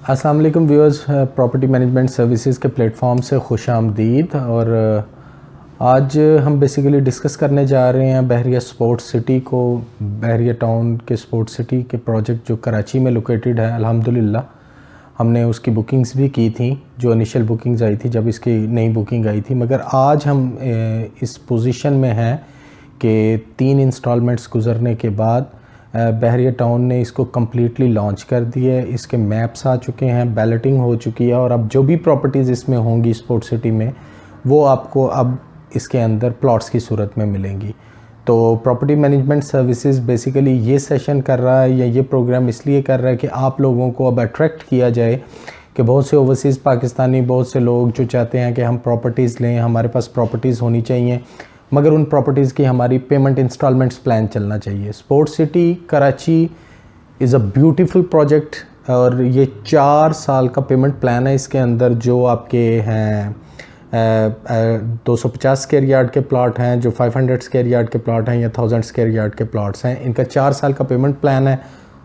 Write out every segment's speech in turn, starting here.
अस्सलाम वालेकुम viewers, property management services के प्लेटफॉर्म से खुश आमदीद। और आज हम बेसिकली डिस्कस करने जा रहे हैं बहरिया स्पोर्ट्स सिटी को। बहरिया टाउन के स्पोर्ट्स सिटी के प्रोजेक्ट जो कराची में लोकेटेड है, अल्हम्दुलिल्लाह हमने उसकी बुकिंग्स भी की थी, जो इनिशियल बुकिंग्स आई थी जब इसकी नई बुकिंग आई थी। मगर आज हम इस पोजीशन में हैं कि 3 इंस्टॉलमेंट्स गुजरने के बाद बहरिया टाउन ने इसको कम्प्लीटली लॉन्च कर दिया है। इसके मैप्स आ चुके हैं, बैलेटिंग हो चुकी है और अब जो भी प्रॉपर्टीज़ इसमें होंगी स्पोर्ट्स सिटी में वो आपको अब इसके अंदर प्लॉट्स की सूरत में मिलेंगी। तो प्रॉपर्टी मैनेजमेंट सर्विसेज बेसिकली ये सेशन कर रहा है या ये प्रोग्राम इसलिए कर रहा है कि आप लोगों को अब अट्रैक्ट किया जाए कि बहुत से ओवरसीज़ पाकिस्तानी, बहुत से लोग जो चाहते हैं कि हम प्रॉपर्टीज़ लें, हमारे पास प्रॉपर्टीज़ होनी चाहिए, मगर उन प्रॉपर्टीज़ की हमारी पेमेंट इंस्टॉलमेंट्स प्लान चलना चाहिए। Sports city Karachi is a beautiful project और ये 4 साल का पेमेंट प्लान है। इसके अंदर जो आपके हैं 250 स्क्वायर यार्ड के प्लॉट हैं, जो 500 स्क्वायर यार्ड के प्लॉट हैं या 1000 स्क्वायर यार्ड के प्लॉट्स हैं, इनका 4 साल का पेमेंट प्लान है।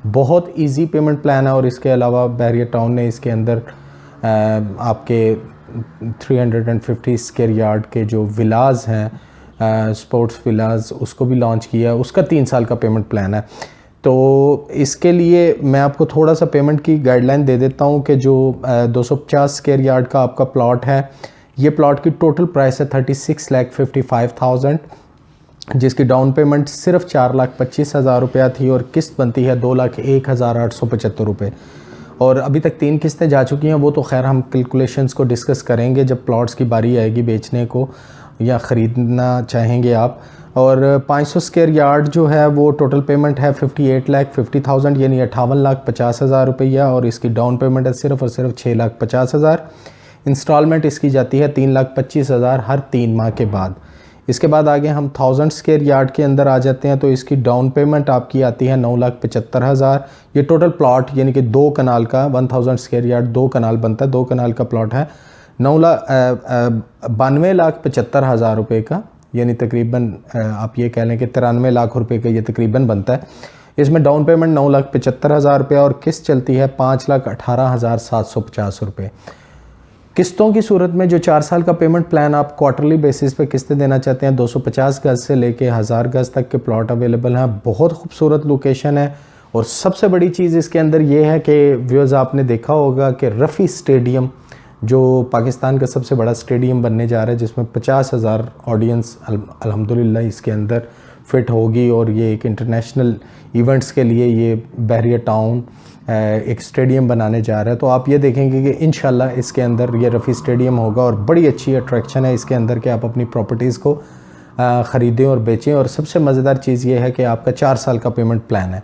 बहुत इजी पेमेंट प्लान है। और इसके अलावा बहरिया टाउन ने इसके अंदर आपके 350 स्क्वायर यार्ड के जो विलाज हैं, स्पोर्ट्स विलाज, उसको भी लॉन्च किया। उसका 3 साल का पेमेंट प्लान है। तो इसके लिए मैं आपको थोड़ा सा पेमेंट की गाइडलाइन दे देता हूँ कि जो 250 स्क्वायर यार्ड का आपका प्लॉट है, ये प्लॉट की टोटल प्राइस है 36,55,000, जिसकी डाउन पेमेंट सिर्फ 4,25,000 रुपया थी और किस्त बनती है 2,01,875 रुपये। और अभी तक 3 किस्तें जा चुकी हैं। वो तो खैर हम कैलकुलेशंस को डिस्कस करेंगे जब प्लॉट्स की बारी आएगी बेचने को या ख़रीदना चाहेंगे आप। और 500 स्क्वायर यार्ड जो है वो टोटल पेमेंट है 58,50,000 यानी 58,50,000 रुपया और इसकी डाउन पेमेंट है सिर्फ और सिर्फ 6,50,000। इंस्टॉलमेंट इसकी जाती है 3,25,000 हर 3 माह के बाद। इसके बाद आगे हम 1000 स्क्वायर यार्ड के अंदर आ जाते हैं। तो इसकी डाउन पेमेंट आपकी आती है 9,75,000। ये टोटल प्लॉट यानी कि 2 कनाल का, 1000 स्क्वायर यार्ड 2 कनाल बनता है, 2 कनाल का प्लॉट है 92,75,000 रुपये का, यानी तकरीबन आप ये कह लें कि 93 लाख रुपए का ये तकरीबन बनता है। इसमें डाउन पेमेंट 9,75,000 रुपये और किस्त चलती है 5,18,750 रुपये। किस्तों की सूरत में जो 4 साल का पेमेंट प्लान आप क्वार्टरली बेसिस पे किस्तें देना चाहते हैं, 250 गज से लेके 1000 गज तक के प्लॉट अवेलेबल हैं। बहुत खूबसूरत लोकेशन है। और सबसे बड़ी चीज़ इसके अंदर ये है कि व्यूअर्स आपने देखा होगा कि रफ़ी स्टेडियम जो पाकिस्तान का सबसे बड़ा स्टेडियम बनने जा रहा है, जिसमें 50,000 ऑडियंस अल्हम्दुलिल्लाह इसके अंदर फिट होगी। और ये एक इंटरनेशनल इवेंट्स के लिए ये बहरिया टाउन एक स्टेडियम बनाने जा रहा है। तो आप ये देखेंगे कि इंशाल्लाह इसके अंदर ये रफ़ी स्टेडियम होगा और बड़ी अच्छी अट्रैक्शन है इसके अंदर कि आप अपनी प्रॉपर्टीज़ को ख़रीदें और बेचें। और सबसे मज़ेदार चीज़ ये है कि आपका 4 साल का पेमेंट प्लान है।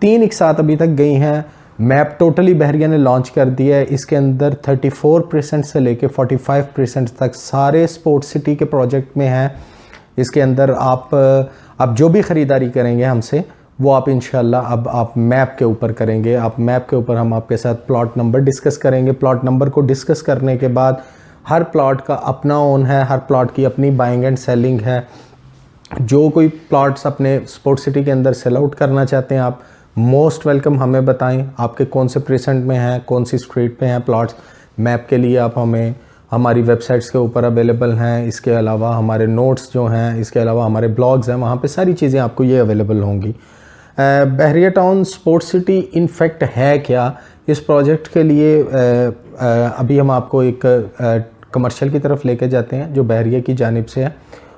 3 एक साथ अभी तक गई हैं। मैप टोटली बहरिया ने लॉन्च कर दिया है। इसके अंदर 34% से लेके 45% तक सारे स्पोर्ट्स सिटी के प्रोजेक्ट में हैं। इसके अंदर आप जो भी ख़रीदारी करेंगे हमसे वो आप इंशाल्लाह अब आप मैप के ऊपर करेंगे। आप मैप के ऊपर हम आपके साथ प्लॉट नंबर डिस्कस करेंगे। प्लॉट नंबर को डिस्कस करने के बाद हर प्लॉट का अपना ओन है, हर प्लॉट की अपनी बाइंग एंड सेलिंग है। जो कोई प्लॉट्स अपने स्पोर्ट्स सिटी के अंदर सेल आउट करना चाहते हैं आप मोस्ट वेलकम, हमें बताएं आपके कौन से प्रेसेंट में हैं, कौन सी स्ट्रीट पे हैं प्लॉट्स। मैप के लिए आप हमें हमारी वेबसाइट्स के ऊपर अवेलेबल हैं। इसके अलावा हमारे नोट्स जो हैं, इसके अलावा हमारे ब्लॉग्स हैं, वहाँ पे सारी चीज़ें आपको ये अवेलेबल होंगी। बहरिया टाउन स्पोर्ट्स सिटी इनफैक्ट है क्या, इस प्रोजेक्ट के लिए अभी हम आपको एक कमर्शियल की तरफ लेके जाते हैं जो बहरिया की जानिब से है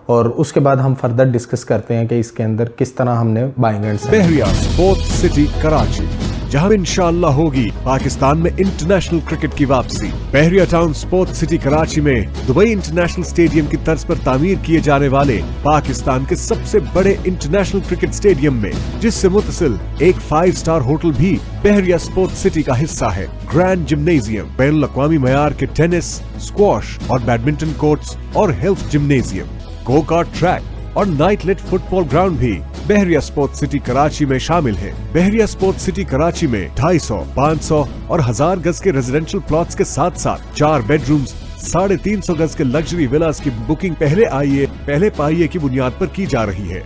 और उसके बाद हम फर्दर डिस्कस करते हैं कि इसके अंदर किस तरह हमने buying and selling. Bahria sports city Karachi, जहां इंशाअल्लाह होगी पाकिस्तान में इंटरनेशनल क्रिकेट की वापसी। बहरिया टाउन स्पोर्ट्स सिटी कराची में दुबई इंटरनेशनल स्टेडियम की तर्ज पर तामीर किए जाने वाले पाकिस्तान के सबसे बड़े इंटरनेशनल क्रिकेट स्टेडियम में, जिससे मुतसिल एक 5 स्टार होटल भी बहरिया स्पोर्ट्स सिटी का हिस्सा है। ग्रैंड जिम्नेजियम, बैनुल अक़वामी मयार के टेनिस, स्क्वॉश और बैडमिंटन कोर्ट्स और health gymnasium, go kart track और नाइट लेट फुटबॉल ग्राउंड भी बहरिया स्पोर्ट्स सिटी कराची में शामिल है। बहरिया स्पोर्ट्स सिटी कराची में 250, 500 और 1000 गज के रेजिडेंशियल प्लॉट्स के साथ साथ 4 बेडरूम्स, 350 गज के लग्जरी विलास की बुकिंग पहले पाइये की बुनियाद पर की जा रही है।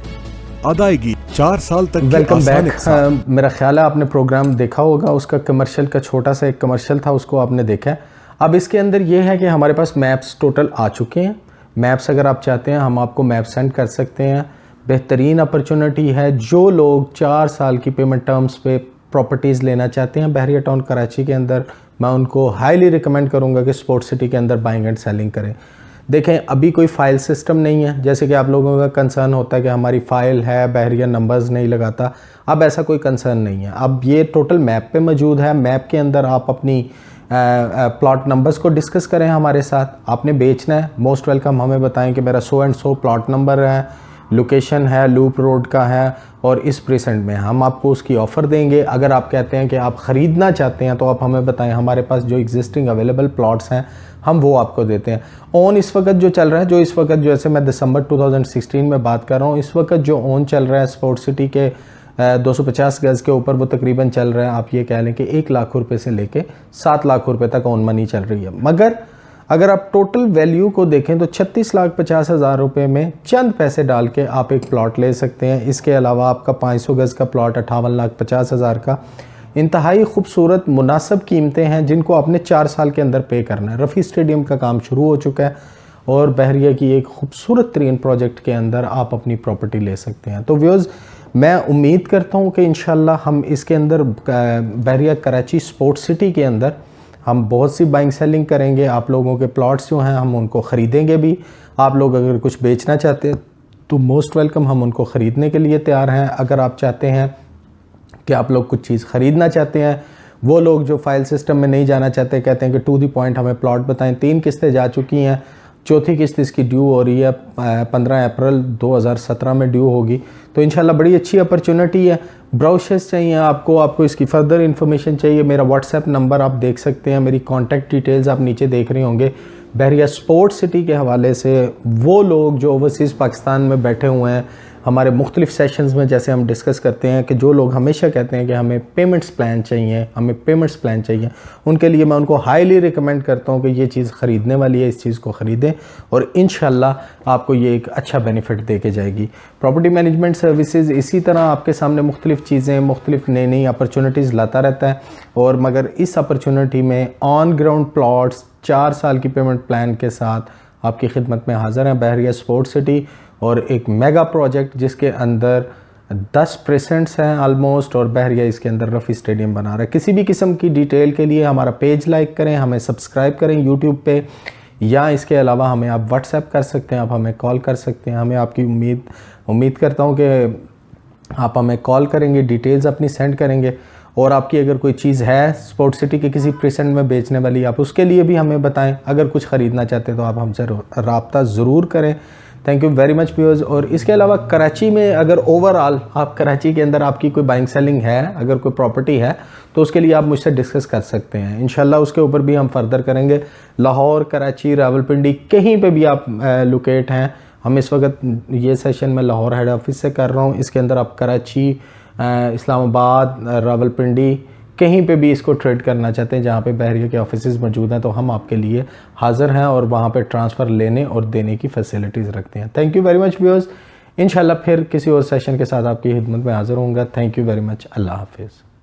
अदायगी 4 साल तक वेलकम बैक। मेरा ख्याल है आपने प्रोग्राम देखा होगा, उसका कमर्शियल का छोटा सा एक कमर्शियल था, उसको आपने देखा है। अब इसके अंदर ये है कि हमारे पास मैप्स टोटल आ चुके हैं। मैप्स अगर आप चाहते हैं हम आपको मैप सेंड कर सकते हैं। बेहतरीन अपॉर्चुनिटी है। जो लोग 4 साल की पेमेंट टर्म्स पे प्रॉपर्टीज़ लेना चाहते हैं बहरिया टाउन कराची के अंदर, मैं उनको हाईली रिकमेंड करूँगा कि स्पोर्ट्स सिटी के अंदर बाइंग एंड सेलिंग करें। देखें, अभी कोई फ़ाइल सिस्टम नहीं है, जैसे कि आप लोगों का कंसर्न होता है कि हमारी फ़ाइल है, बहरिया नंबर्स नहीं लगाता। अब ऐसा कोई कंसर्न नहीं है। अब ये टोटल मैप पे मौजूद है। मैप के अंदर आप अपनी प्लॉट नंबर्स को डिस्कस करें हमारे साथ। आपने बेचना है, मोस्ट वेलकम, हमें बताएं कि मेरा so and so plot number है, लोकेशन है, लूप रोड का है और इस प्रेजेंट में हम आपको उसकी ऑफ़र देंगे। अगर आप कहते हैं कि आप ख़रीदना चाहते हैं तो आप हमें बताएं, हमारे पास जो एग्जिस्टिंग अवेलेबल प्लॉट्स हैं हम वो आपको देते हैं। ओन इस वक्त जो चल रहा है, जो जैसे मैं दिसंबर 2016 में बात कर रहा हूँ, इस वक्त जो ओन चल रहा है स्पोर्ट्स सिटी के 250 गज़ के ऊपर, वो तकरीबन चल रहा है, आप ये कह लें कि 1 लाख रुपए से लेके 7 लाख रुपए तक ओन मनी चल रही है। मगर अगर आप टोटल वैल्यू को देखें तो 36,50,000 रुपये में चंद पैसे डाल के आप एक प्लॉट ले सकते हैं। इसके अलावा आपका 500 गज़ का प्लॉट 58,50,000 का, इंतहाई खूबसूरत मुनासिब कीमतें हैं जिनको आपने 4 साल के अंदर पे करना है। रफ़ी स्टेडियम का काम शुरू हो चुका है और बहरिया की एक खूबसूरत तरीन प्रोजेक्ट के अंदर आप अपनी प्रॉपर्टी ले सकते हैं। तो व्यूअर्स, मैं उम्मीद करता हूँ कि इंशाल्लाह हम इसके अंदर बहरिया कराची स्पोर्ट्स सिटी के अंदर हम बहुत सी बाइंग सेलिंग करेंगे। आप लोगों के प्लॉट्स जो हैं हम उनको ख़रीदेंगे भी। आप लोग अगर कुछ बेचना चाहते हैं तो मोस्ट वेलकम, हम उनको ख़रीदने के लिए तैयार हैं। अगर आप चाहते हैं कि आप लोग कुछ चीज़ ख़रीदना चाहते हैं, वो लोग जो फाइल सिस्टम में नहीं जाना चाहते, कहते हैं कि टू द पॉइंट हमें प्लॉट बताएं, 3 किस्तें जा चुकी हैं, 4थी किस्त इसकी ड्यू हो रही है, 15 अप्रैल 2017 में ड्यू होगी। तो इंशाल्लाह बड़ी अच्छी अपॉर्चुनिटी है। ब्राउशर्स चाहिए आपको इसकी फर्दर इन्फॉर्मेशन चाहिए, मेरा व्हाट्सएप नंबर आप देख सकते हैं, मेरी कॉन्टैक्ट डिटेल्स आप नीचे देख रहे होंगे। बहरिया स्पोर्ट्स सिटी के हवाले से वो लोग जो ओवरसीज़ पाकिस्तान में बैठे हुए हैं, हमारे मुख्तलिफ सेशंस में जैसे हम डिस्कस करते हैं कि जो लोग हमेशा कहते हैं कि हमें पेमेंट्स प्लान चाहिए, उनके लिए मैं उनको हाईली रिकमेंड करता हूं कि ये चीज़ ख़रीदने वाली है, इस चीज़ को ख़रीदें और इंशाल्लाह आपको ये एक अच्छा बेनिफिट दे के जाएगी। प्रॉपर्टी मैनेजमेंट सर्विसेज इसी तरह आपके सामने मुख्तलिफ चीज़ें, मुख्तलिफ नई अपॉर्चुनिटीज़ लाता रहता है। और मगर इस अपॉर्चुनिटी में ऑन ग्राउंड प्लॉट्स 4 साल की पेमेंट प्लान के साथ आपकी खिदमत में हाज़िर हैं बहरिया स्पोर्ट्स सिटी, और एक मेगा प्रोजेक्ट जिसके अंदर 10% हैं आलमोस्ट, और बहरिया इसके अंदर रफ़ी स्टेडियम बना रहा है। किसी भी किस्म की डिटेल के लिए हमारा पेज लाइक करें, हमें सब्सक्राइब करें यूट्यूब पे, या इसके अलावा हमें आप व्हाट्सएप कर सकते हैं, आप हमें कॉल कर सकते हैं। हमें आपकी उम्मीद करता हूँ कि आप हमें कॉल करेंगे, डिटेल्स अपनी सेंड करेंगे, और आपकी अगर कोई चीज़ है स्पोर्ट्स सिटी के किसी प्रेजेंट में बेचने वाली, आप उसके लिए भी हमें बताएं। अगर कुछ ख़रीदना चाहते हैं तो आप हमसे रब्ता ज़रूर करें। Thank you very much viewers. और इसके अलावा कराची में अगर ओवरऑल आप कराची के अंदर आपकी कोई बाइंग सेलिंग है, अगर कोई प्रॉपर्टी है, तो उसके लिए आप मुझसे डिस्कस कर सकते हैं। इंशाल्लाह उसके ऊपर भी हम फर्दर करेंगे। लाहौर, कराची, रावलपिंडी, कहीं पे भी आप लोकेट हैं, हम इस वक्त ये सेशन मैं लाहौर हेड ऑफिस से कर रहा हूँ। इसके अंदर आप कराची, इस्लामाबाद, रावलपिंडी, कहीं पे भी इसको ट्रेड करना चाहते हैं जहाँ पे बहरिया के ऑफिसेज मौजूद हैं, तो हम आपके लिए हाज़िर हैं और वहाँ पे ट्रांसफ़र लेने और देने की फैसिलिटीज़ रखते हैं। Thank you very much viewers. इंशाल्लाह फिर किसी और सेशन के साथ आपकी खिदमत में हाज़िर होऊंगा। Thank you very much. अल्लाह हाफिज़।